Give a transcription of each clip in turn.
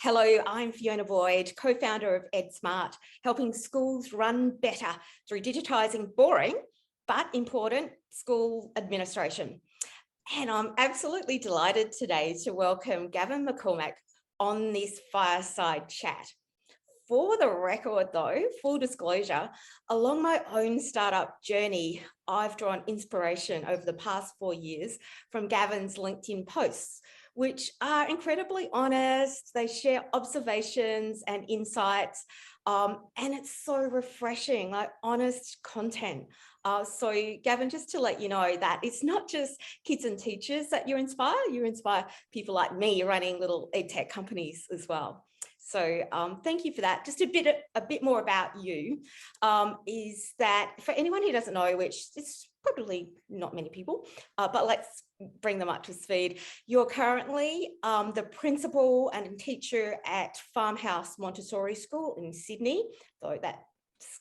Hello, I'm Fiona Boyd, co-founder of EdSmart, helping schools run better through digitising boring but important school administration. And I'm absolutely delighted today to welcome Gavin McCormack on this fireside chat. For the record though, full disclosure, along my own startup journey, I've drawn inspiration over the past 4 years from Gavin's LinkedIn posts, which are incredibly honest. They share observations and insights, and it's so refreshing, like honest content. So Gavin, just to let you know that it's not just kids and teachers that you inspire people like me running little EdTech companies as well. So thank you for that. Just a bit more about you is that for anyone who doesn't know, which is probably not many people, but let's bring them up to speed. You're currently the principal and teacher at Farmhouse Montessori School in Sydney, though that's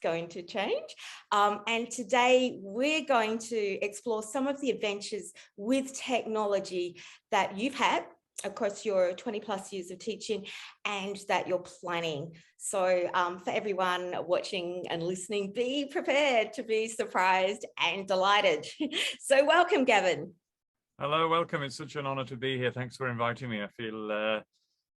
going to change. And today we're going to explore some of the adventures with technology that you've had across your 20 plus years of teaching and that you're planning. So for everyone watching and listening, be prepared to be surprised and delighted. So welcome, Gavin. Hello, welcome. It's such an honor to be here. Thanks for inviting me. I feel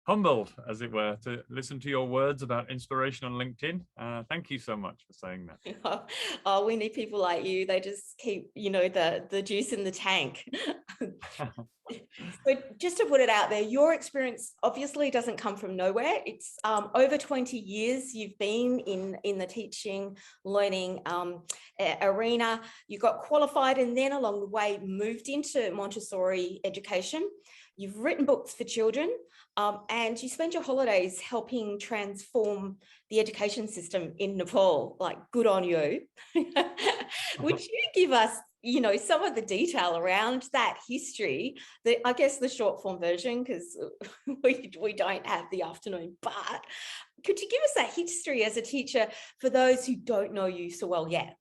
humbled, as it were, to listen to your words about inspiration on LinkedIn. Thank you so much for saying that. Oh, we need people like you. They just keep, the juice in the tank. So just to put it out there, your experience obviously doesn't come from nowhere. It's over 20 years you've been in the teaching, learning arena. You got qualified and then along the way moved into Montessori education. You've written books for children and you spend your holidays helping transform the education system in Nepal. Like, good on you. Would you give us some of the detail around that history, I guess the short form version, because we don't have the afternoon, but could you give us that history as a teacher for those who don't know you so well yet?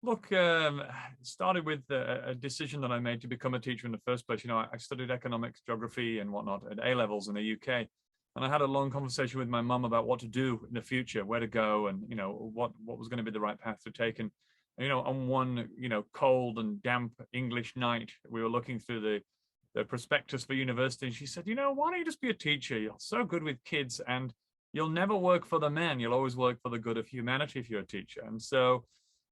Look, it started with a decision that I made to become a teacher in the first place. I studied economics, geography and whatnot at A-levels in the UK. And I had a long conversation with my mum about what to do in the future, where to go and, what was going to be the right path to take. And on one, cold and damp English night, we were looking through the prospectus for university. And she said, why don't you just be a teacher? You're so good with kids and you'll never work for the men. You'll always work for the good of humanity if you're a teacher. And so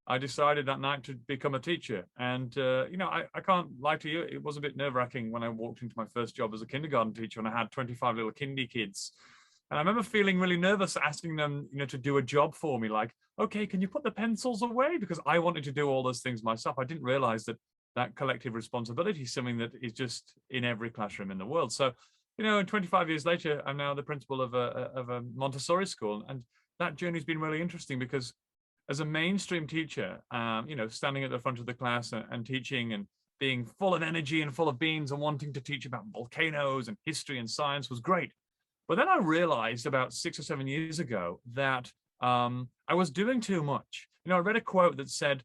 I decided that night to become a teacher. And, I can't lie to you. It was a bit nerve wracking when I walked into my first job as a kindergarten teacher and I had 25 little kindy kids. And I remember feeling really nervous asking them, to do a job for me, like, okay, can you put the pencils away? Because I wanted to do all those things myself. I didn't realize that collective responsibility is something that is just in every classroom in the world. So, 25 years later, I'm now the principal of a Montessori school. And that journey's been really interesting because as a mainstream teacher, standing at the front of the class and teaching and being full of energy and full of beans and wanting to teach about volcanoes and history and science was great. But then I realized about 6 or 7 years ago that I was doing too much. I read a quote that said,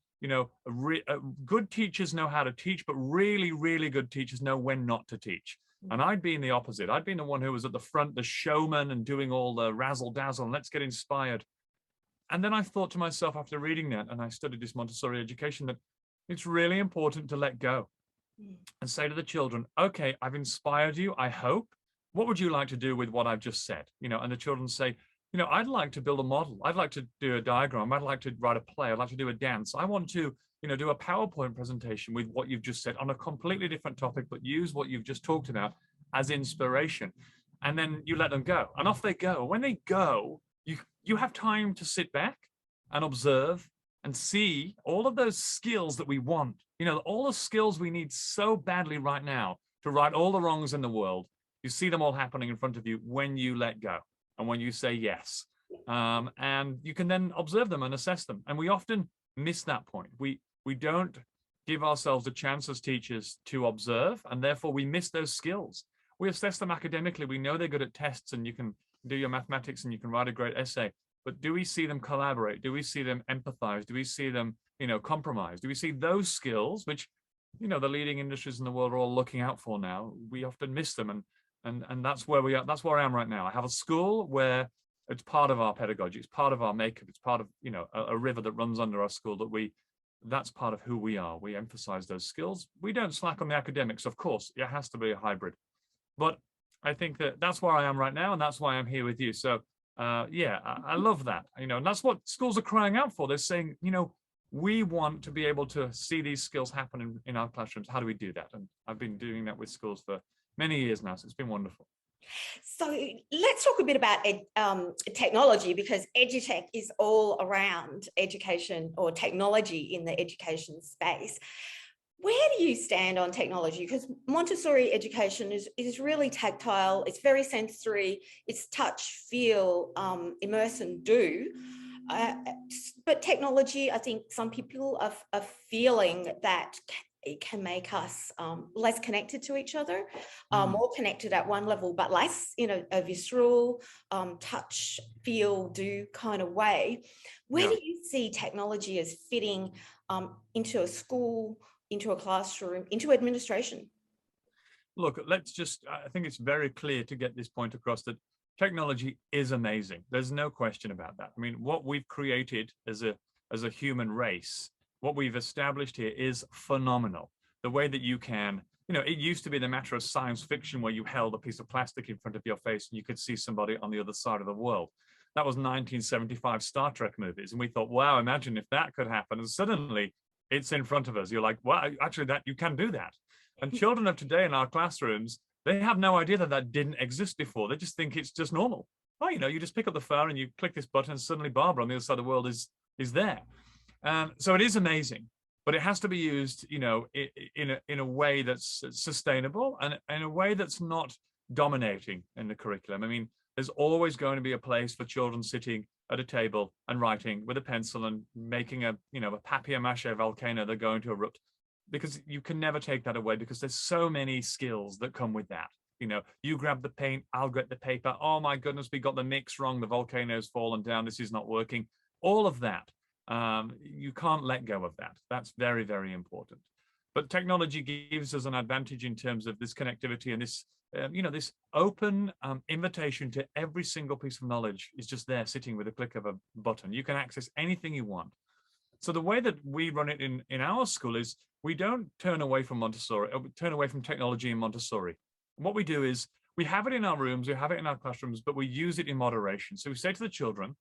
good teachers know how to teach, but really, really good teachers know when not to teach. And I'd been the opposite. I'd been the one who was at the front, the showman and doing all the razzle dazzle and let's get inspired. And then I thought to myself after reading that, and I studied this Montessori education, that it's really important to let go and say to the children, okay, I've inspired you, I hope. What would you like to do with what I've just said? And the children say, I'd like to build a model. I'd like to do a diagram. I'd like to write a play. I'd like to do a dance. I want to, do a PowerPoint presentation with what you've just said on a completely different topic, but use what you've just talked about as inspiration. And then you let them go and off they go. When they go, you have time to sit back and observe and see all of those skills that we want, all the skills we need so badly right now to right all the wrongs in the world. You see them all happening in front of you when you let go and when you say yes. And you can then observe them and assess them. And we often miss that point. We don't give ourselves a chance as teachers to observe, and therefore we miss those skills. We assess them academically. We know they're good at tests and you can do your mathematics and you can write a great essay. But do we see them collaborate? Do we see them empathize? Do we see them, compromise? Do we see those skills, which, the leading industries in the world are all looking out for now? We often miss them. And that's where we are. That's where I am right now. I have a school where it's part of our pedagogy. It's part of our makeup. It's part of, a river that runs under our school that's part of who we are. We emphasize those skills. We don't slack on the academics. Of course, it has to be a hybrid. But I think that's where I am right now. And that's why I'm here with you. So I love that, and that's what schools are crying out for. They're saying, we want to be able to see these skills happen in our classrooms. How do we do that? And I've been doing that with schools for many years now, so it's been wonderful. So let's talk a bit about technology, because EdTech is all around education or technology in the education space. Where do you stand on technology? Because Montessori education is really tactile, it's very sensory, it's touch, feel, immerse and do. But technology, I think some people are feeling that it can make us less connected to each other, more connected at one level, but less in a visceral, touch, feel, do kind of way. Where do you see technology as fitting into a school, into a classroom, into administration? Look, I think it's very clear to get this point across that technology is amazing. There's no question about that. I mean, what we've created as a human race, what we've established here is phenomenal. The way that you can, it used to be the matter of science fiction where you held a piece of plastic in front of your face and you could see somebody on the other side of the world. That was 1975 Star Trek movies. And we thought, wow, imagine if that could happen. And suddenly it's in front of us. You're like, well, actually you can do that. And children of today in our classrooms, they have no idea that didn't exist before. They just think it's just normal. Oh, you just pick up the phone and you click this button and suddenly Barbara on the other side of the world is there. So it is amazing, but it has to be used, in a way that's sustainable and in a way that's not dominating in the curriculum. I mean, there's always going to be a place for children sitting at a table and writing with a pencil and making a papier-mâché volcano they're going to erupt, because you can never take that away, because there's so many skills that come with that. You grab the paint, I'll get the paper. Oh my goodness, we got the mix wrong. The volcano's fallen down. This is not working. All of that. You can't let go of that. That's very, very important. But technology gives us an advantage in terms of this connectivity and this, this open invitation to every single piece of knowledge is just there sitting with a click of a button. You can access anything you want. So the way that we run it in our school is we don't turn away from Montessori, or turn away from technology in Montessori. What we do is we have it in our rooms, we have it in our classrooms, but we use it in moderation. So we say to the children,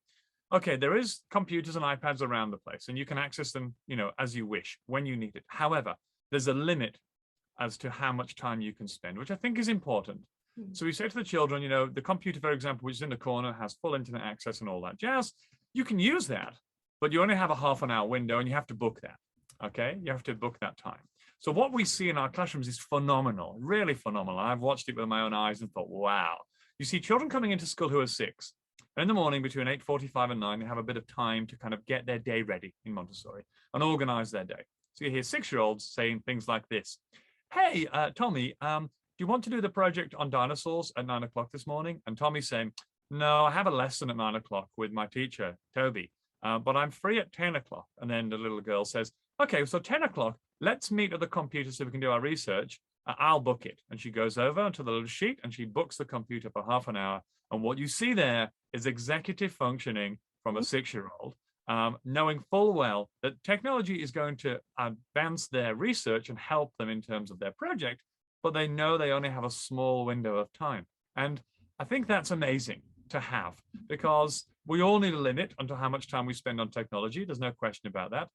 okay, there is computers and iPads around the place, and you can access them, as you wish, when you need it. However, there's a limit as to how much time you can spend, which I think is important. So we say to the children, the computer, for example, which is in the corner, has full internet access and all that jazz. You can use that, but you only have a half an hour window and you have to book that. Okay, you have to book that time. So what we see in our classrooms is phenomenal, really phenomenal. I've watched it with my own eyes and thought, wow. You see children coming into school who are 6. In the morning between 8:45 and 9, they have a bit of time to kind of get their day ready in Montessori and organize their day. So you hear 6-year-olds saying things like this. Hey, Tommy, do you want to do the project on dinosaurs at 9 o'clock this morning? And Tommy's saying, no, I have a lesson at 9 o'clock with my teacher, Toby, but I'm free at 10 o'clock. And then the little girl says, okay, so 10 o'clock, let's meet at the computer so we can do our research. I'll book it. And she goes over to the little sheet and she books the computer for half an hour. And what you see there is executive functioning from a 6-year-old, knowing full well that technology is going to advance their research and help them in terms of their project, but they know they only have a small window of time. And I think that's amazing to have, because we all need a limit onto how much time we spend on technology. There's no question about that.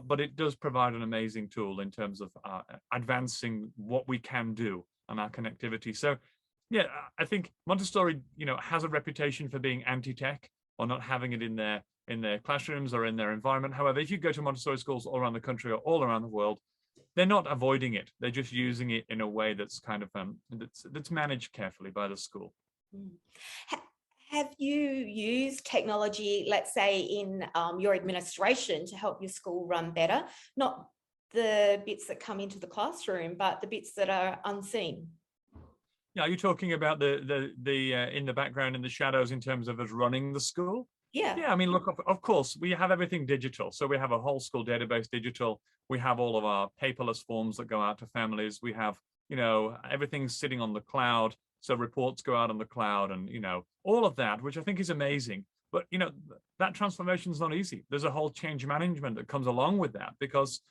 But it does provide an amazing tool in terms of advancing what we can do and our connectivity. So yeah, I think Montessori, has a reputation for being anti-tech or not having it in their classrooms or in their environment. However, if you go to Montessori schools all around the country or all around the world, they're not avoiding it. They're just using it in a way that's kind of that's managed carefully by the school. Have you used technology, let's say, in your administration to help your school run better? Not the bits that come into the classroom, but the bits that are unseen. Yeah, are you talking about the in the background, in the shadows, in terms of us running the school? Yeah. Yeah, I mean, look, of course, we have everything digital. So we have a whole school database digital. We have all of our paperless forms that go out to families. We have, everything's sitting on the cloud. So reports go out on the cloud and, all of that, which I think is amazing. But, that transformation is not easy. There's a whole change management that comes along with that, because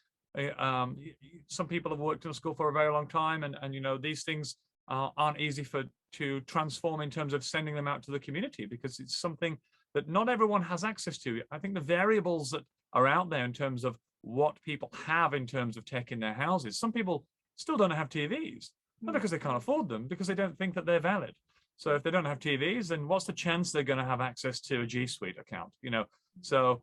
some people have worked in a school for a very long time, and these things aren't easy to transform in terms of sending them out to the community, because it's something that not everyone has access to. I think the variables that are out there in terms of what people have in terms of tech in their houses, some people still don't have TVs, not because they can't afford them, because they don't think that they're valid. So if they don't have TVs, then what's the chance they're going to have access to a G Suite account? So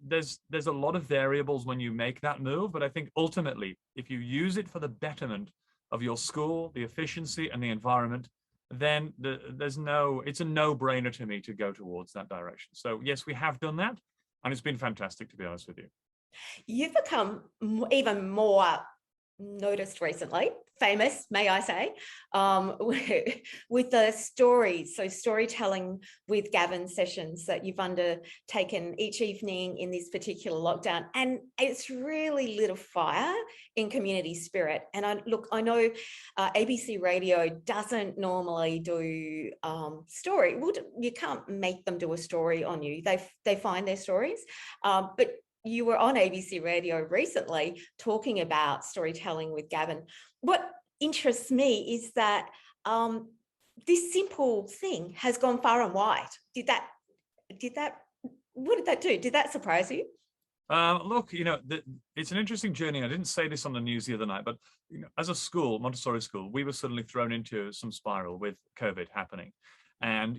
there's a lot of variables when you make that move, but I think ultimately, if you use it for the betterment of your school, the efficiency and the environment, then it's a no-brainer to me to go towards that direction. So yes, we have done that, and it's been fantastic, to be honest with you. You've become even more noticed recently, famous, may I say, with the stories. So storytelling with Gavin sessions that you've undertaken each evening in this particular lockdown. And it's really lit a fire in community spirit. And I know ABC Radio doesn't normally do story. Well, you can't make them do a story on you. They find their stories, but you were on ABC Radio recently talking about storytelling with Gavin. What interests me is that this simple thing has gone far and wide. What did that do? Did that surprise you? Look, it's an interesting journey. I didn't say this on the news the other night, but as a school, Montessori school, we were suddenly thrown into some spiral with COVID happening. And,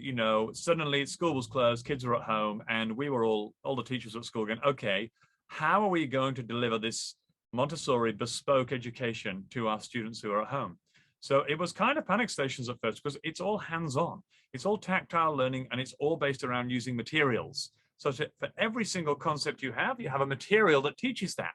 suddenly school was closed, kids were at home, and we were all the teachers at school going, okay, how are we going to deliver this Montessori bespoke education to our students who are at home? So it was kind of panic stations at first, because it's all hands-on, it's all tactile learning, and it's all based around using materials. So for every single concept you have a material that teaches that.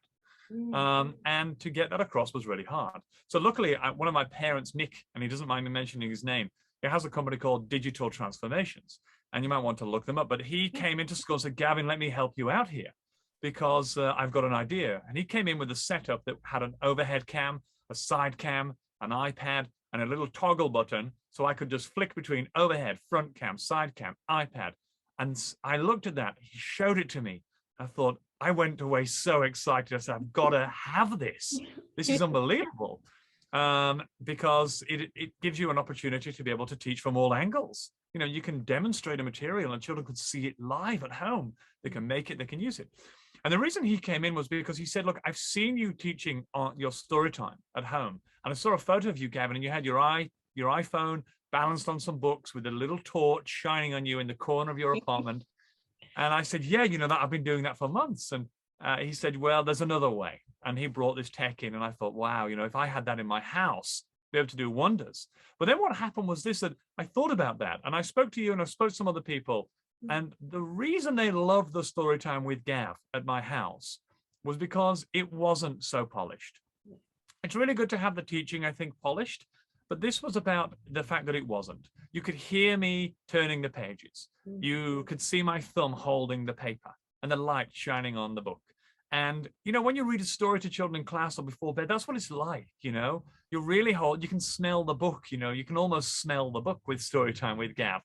And to get that across was really hard. So luckily, one of my parents, Nick, and he doesn't mind me mentioning his name, he has a company called Digital Transformations, and you might want to look them up. But he came into school and said, Gavin, let me help you out here, because I've got an idea. And he came in with a setup that had an overhead cam, a side cam, an iPad, and a little toggle button. So I could just flick between overhead, front cam, side cam, iPad. And I looked at that. He showed it to me. I thought, I went away so excited. I said, I've got to have this. This is unbelievable. Because it gives you an opportunity to be able to teach from all angles. You can demonstrate a material and children could see it live at home. They can make it, they can use it. And the reason he came in was because he said, look, I've seen you teaching on your story time at home. And I saw a photo of you, Gavin, and you had your iPhone balanced on some books with a little torch shining on you in the corner of your apartment. And I said, yeah, that I've been doing that for months. And he said, well, there's another way. And he brought this tech in, and I thought, wow, if I had that in my house, I'd be able to do wonders. But then what happened was this, that I thought about that, and I spoke to you, and I spoke to some other people, and the reason they loved the story time with Gav at my house was because it wasn't so polished. It's really good to have the teaching, I think, polished, but this was about the fact that it wasn't. You could hear me turning the pages. You could see my thumb holding the paper and the light shining on the book. And, when you read a story to children in class or before bed, that's what it's like, you really you can smell the book, you can almost smell the book with story time with Gav.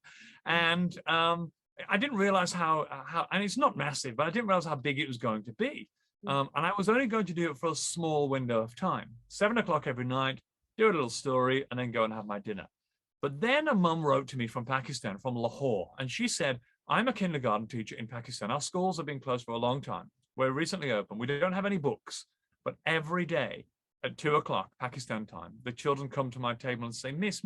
And I didn't realize how, and it's not massive, but I didn't realize how big it was going to be. And I was only going to do it for a small window of time, 7 o'clock every night, do a little story, and then go and have my dinner. But then a mum wrote to me from Pakistan, from Lahore, and she said, I'm a kindergarten teacher in Pakistan. Our schools have been closed for a long time. We're recently open. We don't have any books, but every day at 2 o'clock Pakistan time, the children come to my table and say, Miss,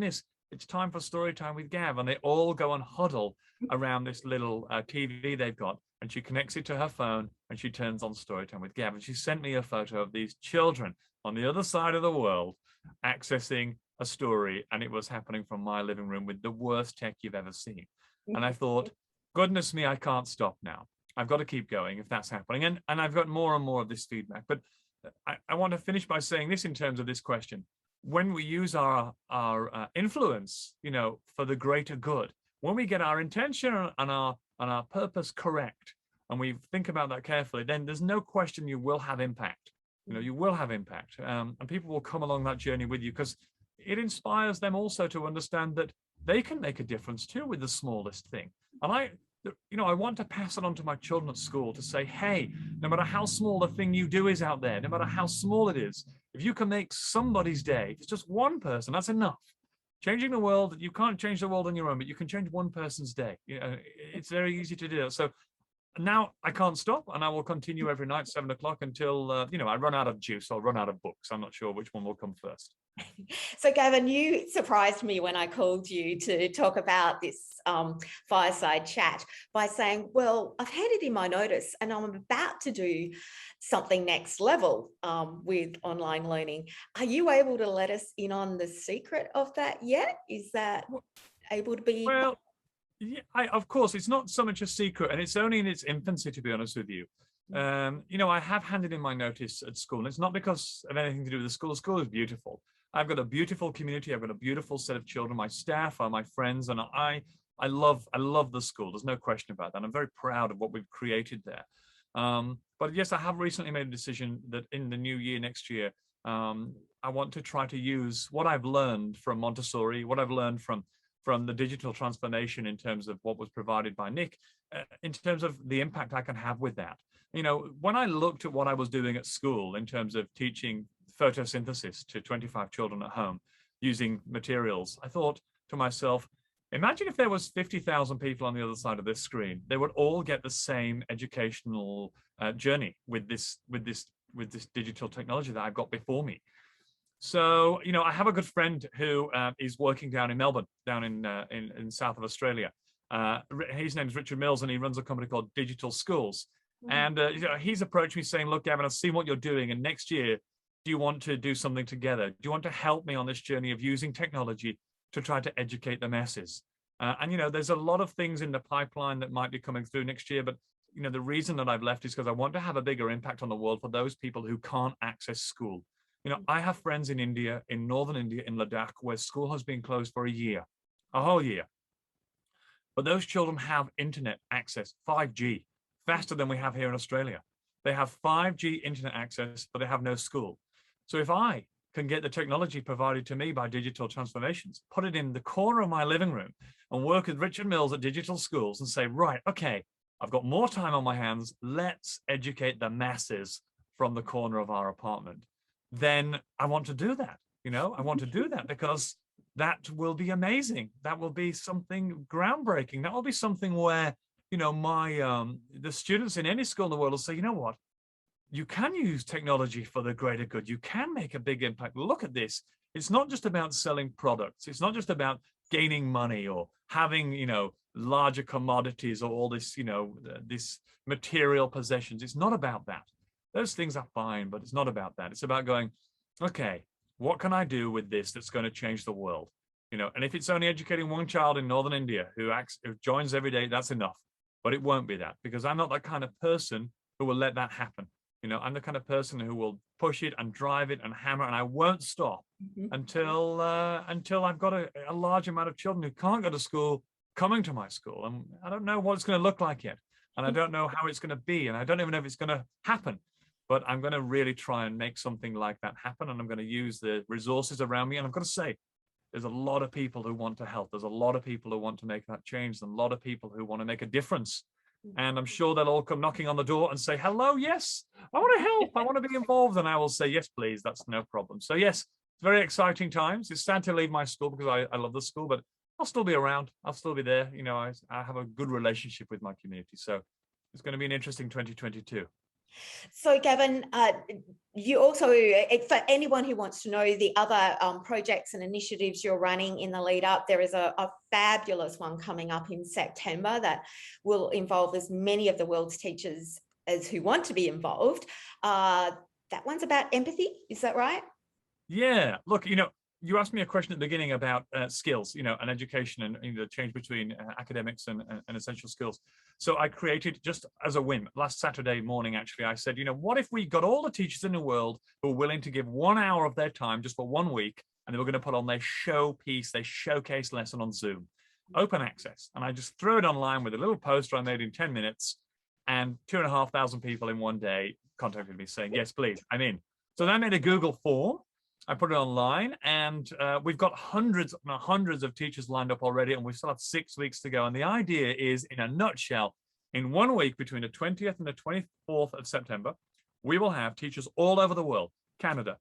it's time for story time with Gav. And they all go and huddle around this little TV they've got. And she connects it to her phone and she turns on story time with Gav. And she sent me a photo of these children on the other side of the world accessing a story. And it was happening from my living room with the worst tech you've ever seen. And I thought, goodness me, I can't stop now. I've got to keep going if that's happening. And I've got more and more of this feedback. But I want to finish by saying this in terms of this question. When we use our influence, for the greater good, when we get our intention and our purpose correct, and we think about that carefully, then there's no question you will have impact. You will have impact. And people will come along that journey with you, because it inspires them also to understand that they can make a difference too with the smallest thing. And I want to pass it on to my children at school to say, hey, no matter how small the thing you do is out there, no matter how small it is, if you can make somebody's day, if it's just one person, that's enough. Changing the world, you can't change the world on your own, but you can change one person's day. It's very easy to do. So now I can't stop, and I will continue every night, 7 o'clock, until, I run out of juice or run out of books. I'm not sure which one will come first. So Gavin, you surprised me when I called you to talk about this fireside chat by saying, well, I've handed in my notice and I'm about to do something next level with online learning. Are you able to let us in on the secret of that yet? Is that able to be? Well, yeah, of course, it's not so much a secret, and it's only in its infancy, to be honest with you. I have handed in my notice at school, and it's not because of anything to do with the school. The school is beautiful. I've got a beautiful community. I've got a beautiful set of children. My staff are my friends, and I love the school. There's no question about that. I'm very proud of what we've created there. But yes, I have recently made a decision that in the new year, next year, I want to try to use what I've learned from Montessori, what I've learned from the digital transformation in terms of what was provided by Nick, in terms of the impact I can have with that. When I looked at what I was doing at school in terms of teaching photosynthesis to 25 children at home using materials, I thought to myself, imagine if there was 50,000 people on the other side of this screen. They would all get the same educational journey with this digital technology that I've got before me. So, I have a good friend who is working down in Melbourne, down in south of Australia. His name is Richard Mills, and he runs a company called Digital Schools. And he's approached me saying, look, Gavin, I've seen what you're doing, and next year, do you want to do something together? Do you want to help me on this journey of using technology to try to educate the masses? There's a lot of things in the pipeline that might be coming through next year, but the reason that I've left is because I want to have a bigger impact on the world for those people who can't access school. I have friends in India, in northern India, in Ladakh, where school has been closed for a whole year. But those children have internet access, 5G, faster than we have here in Australia. They have 5G internet access, but they have no school. So if I can get the technology provided to me by digital transformations, put it in the corner of my living room and work with Richard Mills at Digital Schools and say, right, okay, I've got more time on my hands. Let's educate the masses from the corner of our apartment. Then I want to do that. I want to do that because that will be amazing. That will be something groundbreaking. That will be something where, the students in any school in the world will say, you know what? You can use technology for the greater good. You can make a big impact. Look at this. It's not just about selling products. It's not just about gaining money or having, larger commodities or all this, this material possessions. It's not about that. Those things are fine, but it's not about that. It's about going, okay, what can I do with this that's going to change the world? And if it's only educating one child in northern India who joins every day, that's enough. But it won't be that, because I'm not that kind of person who will let that happen. I'm the kind of person who will push it and drive it and hammer, and I won't stop until I've got a large amount of children who can't go to school coming to my school. And I don't know what it's going to look like yet. And I don't know how it's going to be. And I don't even know if it's going to happen. But I'm going to really try and make something like that happen. And I'm going to use the resources around me. And I've got to say, there's a lot of people who want to help. There's a lot of people who want to make that change. There's a lot of people who want to make a difference. And I'm sure they'll all come knocking on the door and say, hello, yes, I want to help. I want to be involved. And I will say, yes, please. That's no problem. So yes, it's very exciting times. It's sad to leave my school because I love the school, but I'll still be around. I'll still be there. I have a good relationship with my community. So it's going to be an interesting 2022. So Gavin, you also, for anyone who wants to know the other projects and initiatives you're running in the lead up, there is a fabulous one coming up in September that will involve as many of the world's teachers as who want to be involved. That one's about empathy, is that right? Yeah, look, you asked me a question at the beginning about skills, and education and the change between academics and essential skills. So I created, just as a whim, last Saturday morning, actually, I said, what if we got all the teachers in the world who are willing to give 1 hour of their time just for 1 week, and they were going to put on their showpiece, their showcase lesson on Zoom, open access. And I just threw it online with a little poster I made in 10 minutes, and 2,500 people in one day contacted me saying, yes, please, I'm in. So then I made a Google form. I put it online, and we've got hundreds of teachers lined up already, and we still have 6 weeks to go. And the idea is, in a nutshell, in 1 week between the 20th and the 24th of September, we will have teachers all over the world, Canada,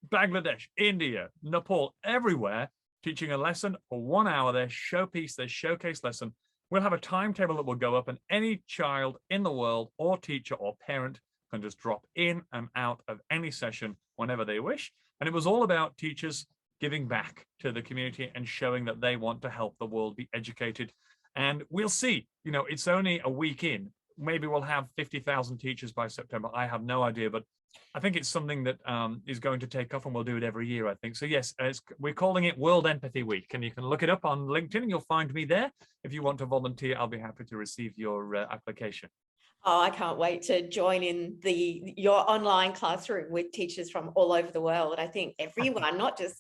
Bangladesh, India, Nepal, everywhere, teaching a lesson for 1 hour, their showpiece, their showcase lesson. We'll have a timetable that will go up, and any child in the world or teacher or parent can just drop in and out of any session whenever they wish. And it was all about teachers giving back to the community and showing that they want to help the world be educated. And we'll see, you know, it's only a week in. Maybe we'll have 50,000 teachers by September. I have no idea, but I think it's something that is going to take off, and we'll do it every year, I think. So yes, we're calling it World Empathy Week, and you can look it up on LinkedIn and you'll find me there. If you want to volunteer, I'll be happy to receive your application. Oh, I can't wait to join in your online classroom with teachers from all over the world. I think everyone, not just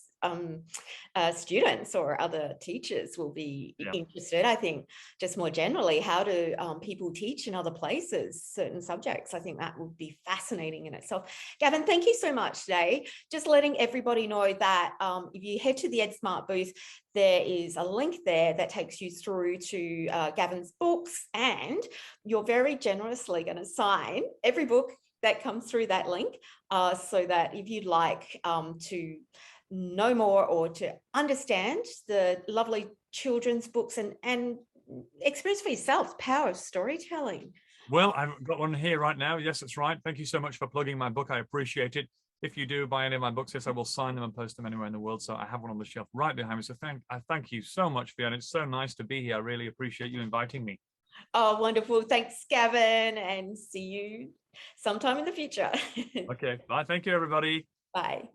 students or other teachers, will be interested. I think just more generally, how do people teach in other places certain subjects? I think that would be fascinating in itself. Gavin, thank you so much today. Just letting everybody know that if you head to the EdSmart booth, there is a link there that takes you through to Gavin's books, and you're very generously going to sign every book that comes through that link, so that if you'd like to know more or to understand the lovely children's books and experience for yourself, power of storytelling. Well, I've got one here right now. Yes, that's right. Thank you so much for plugging my book. I appreciate it. If you do buy any of my books, yes, I will sign them and post them anywhere in the world. So I have one on the shelf right behind me. So I thank you so much, Fiona. It's so nice to be here. I really appreciate you inviting me. Oh, wonderful. Thanks, Gavin, and see you sometime in the future. Okay. Bye. Thank you, everybody. Bye.